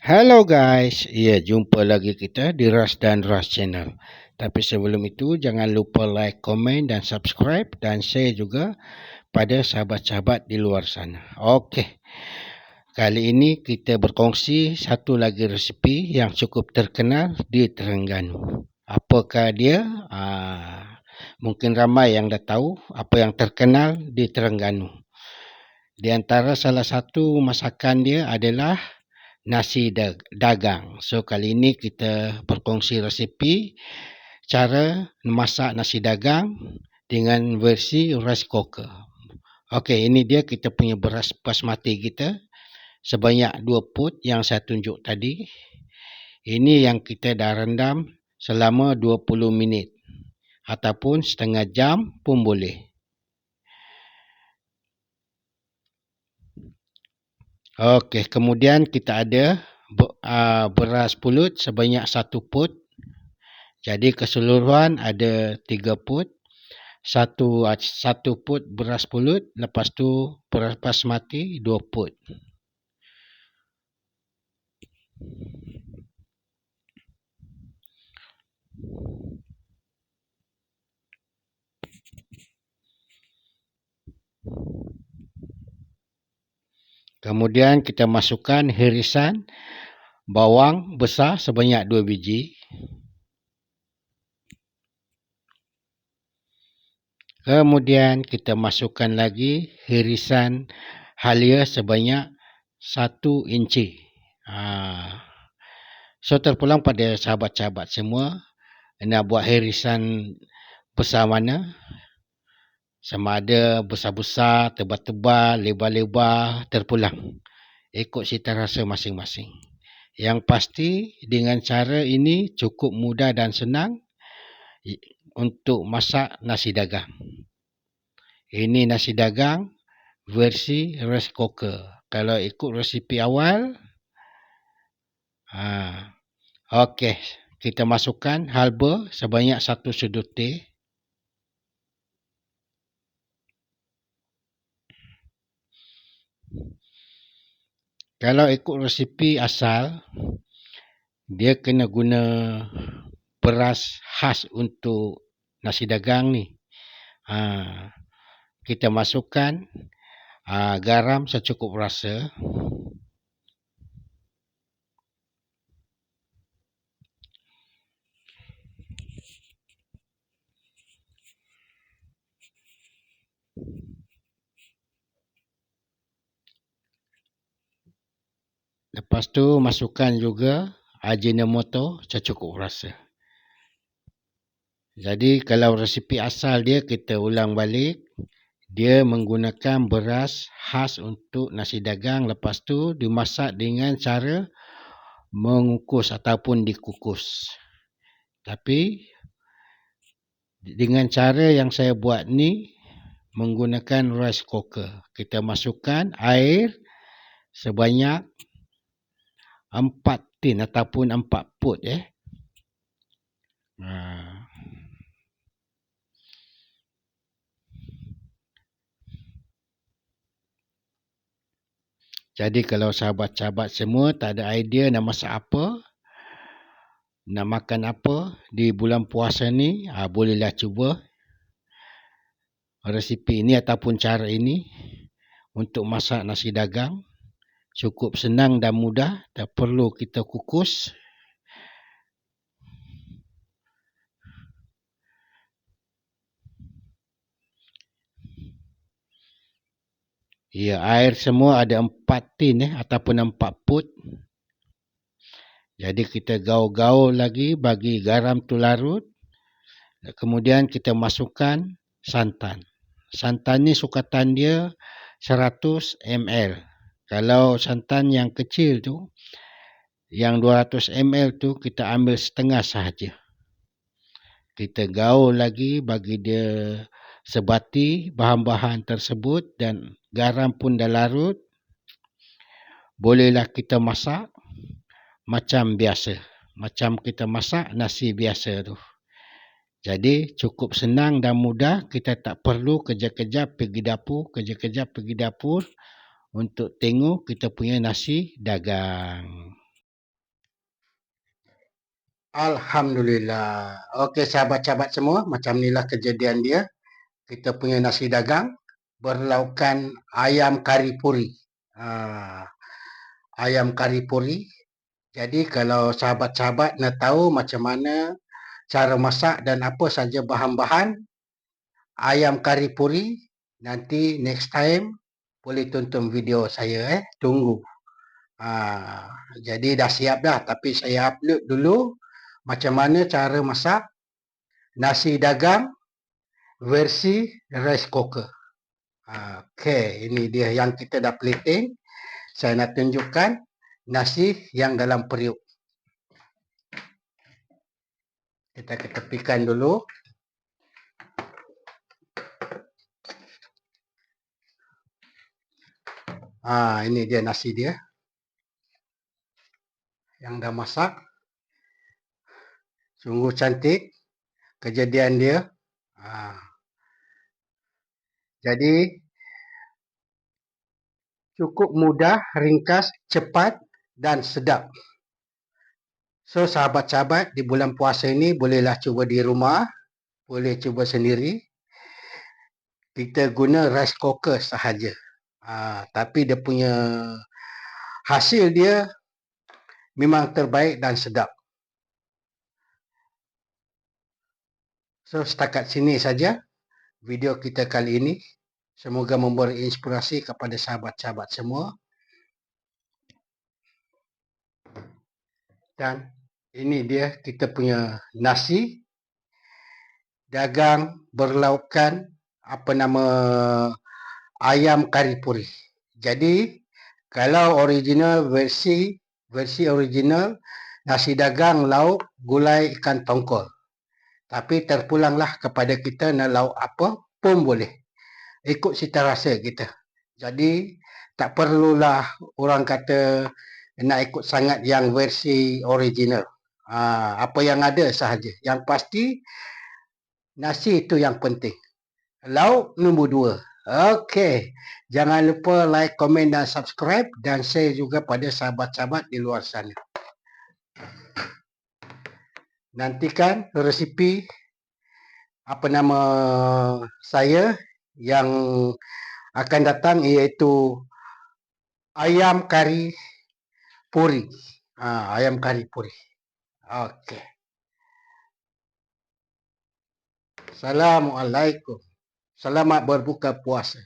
Hello guys, jumpa lagi kita di Ras dan Ras Channel. Tapi sebelum itu jangan lupa like, komen dan subscribe dan share juga pada sahabat-sahabat di luar sana. Okey. Kali ini kita berkongsi satu lagi resipi yang cukup terkenal di Terengganu. Apakah dia? Mungkin ramai yang dah tahu apa yang terkenal di Terengganu. Di antara salah satu masakan dia adalah nasi dagang. So kali ini kita berkongsi resipi cara memasak nasi dagang dengan versi rice cooker. Okey, ini dia kita punya beras basmati kita sebanyak 2 pot yang saya tunjuk tadi. Ini yang kita dah rendam selama 20 minit ataupun setengah jam pun boleh. Okey, kemudian kita ada beras pulut sebanyak 1 pot. Jadi keseluruhan ada 3 pot. Satu pot beras pulut, lepas tu beras basmati 2 pot. Kemudian kita masukkan hirisan bawang besar sebanyak 2 biji. Kemudian kita masukkan lagi hirisan halia sebanyak 1 inci. So terpulang pada sahabat-sahabat semua nak buat hirisan besar mana. Sama ada besar-besar, tebal-tebal, lebar-lebar, terpulang. Ikut cita rasa masing-masing. Yang pasti dengan cara ini cukup mudah dan senang untuk masak nasi dagang. Ini nasi dagang versi rice cooker. Kalau ikut resipi awal, okey, kita masukkan halba sebanyak 1 sudut teh. Kalau ikut resipi asal, dia kena guna beras khas untuk nasi dagang ni. Kita masukkan garam secukup rasa. Lepas tu masukkan juga Ajinomoto secukup rasa. Jadi kalau resipi asal dia kita ulang balik, dia menggunakan beras khas untuk nasi dagang, lepas tu dimasak dengan cara mengukus ataupun dikukus. Tapi dengan cara yang saya buat ni menggunakan rice cooker. Kita masukkan air sebanyak 4 tin ataupun 4 pot. Jadi kalau sahabat-sahabat semua tak ada idea nak masak apa, nak makan apa di bulan puasa ni, bolehlah cuba resipi ini ataupun cara ini untuk masak nasi dagang. Cukup senang dan mudah, tak perlu kita kukus. Air semua ada 4 tin ataupun 4 pot. Jadi kita gaul-gaul lagi bagi garam tu larut. Kemudian kita masukkan santan. Santan ni sukatan dia 100 ml. Kalau santan yang kecil tu, yang 200 ml tu kita ambil setengah sahaja. Kita gaul lagi bagi dia sebati bahan-bahan tersebut dan garam pun dah larut. Bolehlah kita masak macam biasa. Macam kita masak nasi biasa tu. Jadi cukup senang dan mudah. Kita tak perlu kejap-kejap pergi dapur untuk tengok kita punya nasi dagang. Alhamdulillah. Okey sahabat-sahabat semua, macam inilah kejadian dia. Kita punya nasi dagang berlaukkan ayam kari puri. Ha, ayam kari puri. Jadi kalau sahabat-sahabat nak tahu macam mana cara masak dan apa saja bahan-bahan ayam kari puri, nanti next time boleh tonton video saya. Tunggu. Jadi dah siap dah, tapi saya upload dulu macam mana cara masak nasi dagang versi rice cooker. Okey, ini dia yang kita dah plating. Saya nak tunjukkan nasi yang dalam periuk. Kita ketepikan dulu. Ini dia nasi dia yang dah masak. Sungguh cantik kejadian dia. Jadi cukup mudah, ringkas, cepat dan sedap. So sahabat-sahabat di bulan puasa ini bolehlah cuba di rumah, boleh cuba sendiri. Kita guna rice cooker sahaja. Tapi dia punya hasil dia memang terbaik dan sedap. So setakat sini saja video kita kali ini. Semoga memberi inspirasi kepada sahabat-sahabat semua. Dan ini dia kita punya nasi dagang berlaukkan ayam kari puri. Jadi kalau original versi original nasi dagang lauk gulai ikan tongkol. Tapi terpulanglah kepada kita nak lauk apa pun boleh. Ikut cita rasa kita. Jadi tak perlulah orang kata nak ikut sangat yang versi original. Apa yang ada sahaja. Yang pasti nasi itu yang penting. Lauk nombor 2. Okey. Jangan lupa like, komen dan subscribe dan share juga pada sahabat-sahabat di luar sana. Nantikan resipi saya yang akan datang iaitu ayam kari puri. Ayam kari puri. Okey. Assalamualaikum. Selamat berbuka puasa.